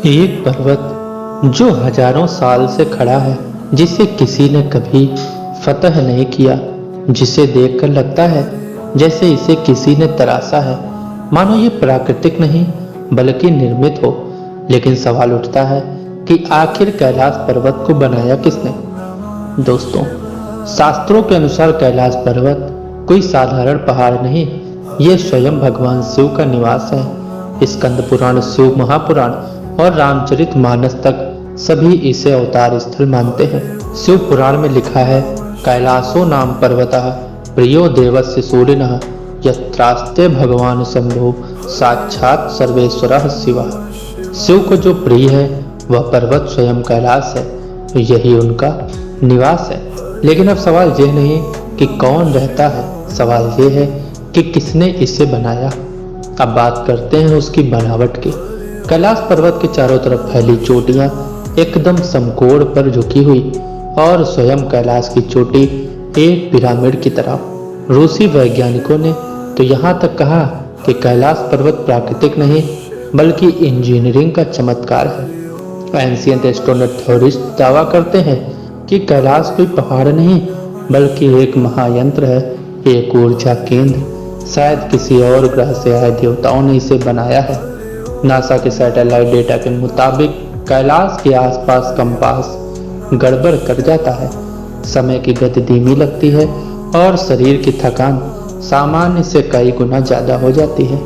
एक पर्वत जो हजारों साल से खड़ा है, जिसे किसी ने कभी फतह नहीं किया, जिसे देखकर लगता है जैसे इसे किसी ने तराशा है, मानो ये प्राकृतिक नहीं बल्कि निर्मित हो। लेकिन सवाल उठता है कि आखिर कैलाश पर्वत को बनाया किसने। दोस्तों, शास्त्रों के अनुसार कैलाश पर्वत कोई साधारण पहाड़ नहीं, ये स्वयं भगवान शिव का निवास है। स्कंद पुराण, शिव महापुराण और रामचरित मानस तक सभी इसे अवतार स्थल मानते हैं। शिव पुराण में लिखा है, कैलासो नाम पर्वतः प्रियो देवस्य सूर्यनः यत्रास्ते भगवान शंभो साक्षात सर्वेश्वरः शिवः। शिव को जो प्रिय है वह पर्वत स्वयं कैलाश है, यही उनका निवास है। लेकिन अब सवाल यह नहीं कि कौन रहता है, सवाल यह है कि किसने इसे बनाया। अब बात करते हैं उसकी बनावट की। कैलाश पर्वत के चारों तरफ फैली चोटियां एकदम समकोण पर झुकी हुई और स्वयं कैलाश की चोटी एक पिरामिड की तरह। रूसी वैज्ञानिकों ने तो यहाँ तक कहा कि कैलाश पर्वत प्राकृतिक नहीं बल्कि इंजीनियरिंग का चमत्कार है। एंशिएंट एस्ट्रोनॉट थ्योरिस्ट दावा करते हैं कि कैलाश कोई पहाड़ नहीं बल्कि एक महायंत्र है, एक ऊर्जा केंद्र। शायद किसी और ग्रह से आए देवताओं ने इसे बनाया है। नासा के सैटेलाइट डेटा के मुताबिक कैलाश के आसपास कंपास गड़बड़ कर जाता है, समय की गति धीमी लगती है और शरीर की थकान सामान्य से कई गुना ज्यादा हो जाती है।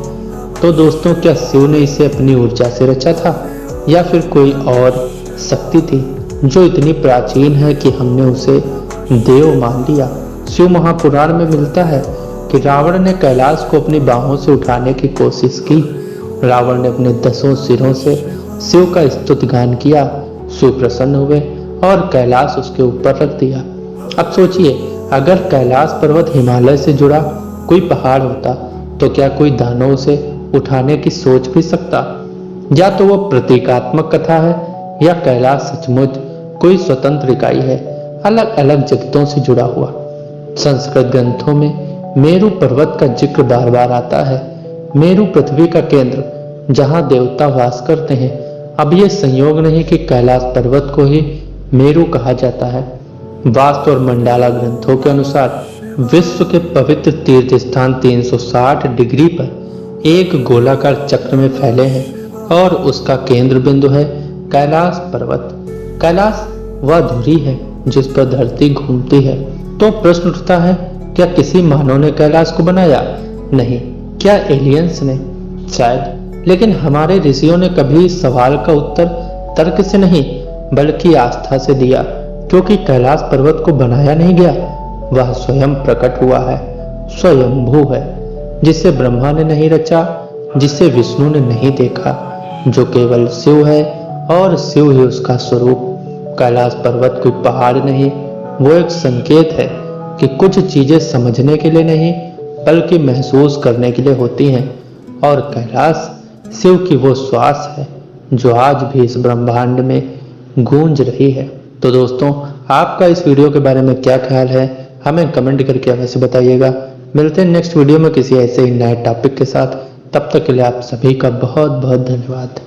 तो दोस्तों, क्या शिव ने इसे अपनी ऊर्जा से रचा था या फिर कोई और शक्ति थी जो इतनी प्राचीन है कि हमने उसे देव मान लिया। शिव महापुराण में मिलता है कि रावण ने कैलाश को अपनी बाहों से उठाने की कोशिश की। रावण ने अपने 10 सिरों से शिव का स्तुति गान किया। शिव प्रसन्न हुए और कैलाश उसके ऊपर रख दिया। अब सोचिए, अगर कैलाश पर्वत हिमालय से जुड़ा कोई पहाड़ होता तो क्या कोई दानव उसे उठाने की सोच भी सकता? या तो वो प्रतीकात्मक कथा है या कैलाश सचमुच कोई स्वतंत्र इकाई है, अलग अलग जगतों से जुड़ा हुआ। संस्कृत ग्रंथों में मेरु पर्वत का जिक्र बार बार आता है। मेरु पृथ्वी का केंद्र, जहां देवता वास करते हैं। अब ये संयोग नहीं कि कैलाश पर्वत को ही मेरु कहा जाता है। वास्तु और मंडाला ग्रंथों के अनुसार विश्व के पवित्र तीर्थ स्थान 360 डिग्री पर एक गोलाकार चक्र में फैले हैं और उसका केंद्र बिंदु है कैलाश पर्वत। कैलाश वह धुरी है जिस पर धरती घूमती है। तो प्रश्न उठता है, क्या किसी मानव ने कैलाश को बनाया? नहीं। क्या एलियंस ने? शायद। लेकिन हमारे ऋषियों ने कभी इस सवाल का उत्तर तर्क से नहीं बल्कि आस्था से दिया, क्योंकि कैलाश पर्वत को बनाया नहीं गया, वह स्वयं प्रकट हुआ है, स्वयंभू है, जिसे ब्रह्मा ने नहीं रचा, जिसे विष्णु ने नहीं देखा, जो केवल शिव है और शिव ही उसका स्वरूप। कैलाश पर्वत कोई पहाड़ नहीं, वो एक संकेत है कि कुछ चीजें समझने के लिए नहीं बल्कि महसूस करने के लिए होती हैं। और कैलाश शिव की वो श्वास है जो आज भी इस ब्रह्मांड में गूंज रही है। तो दोस्तों, आपका इस वीडियो के बारे में क्या ख्याल है, हमें कमेंट करके अवश्य बताइएगा। मिलते हैं नेक्स्ट वीडियो में किसी ऐसे ही नए टॉपिक के साथ। तब तक के लिए आप सभी का बहुत बहुत धन्यवाद।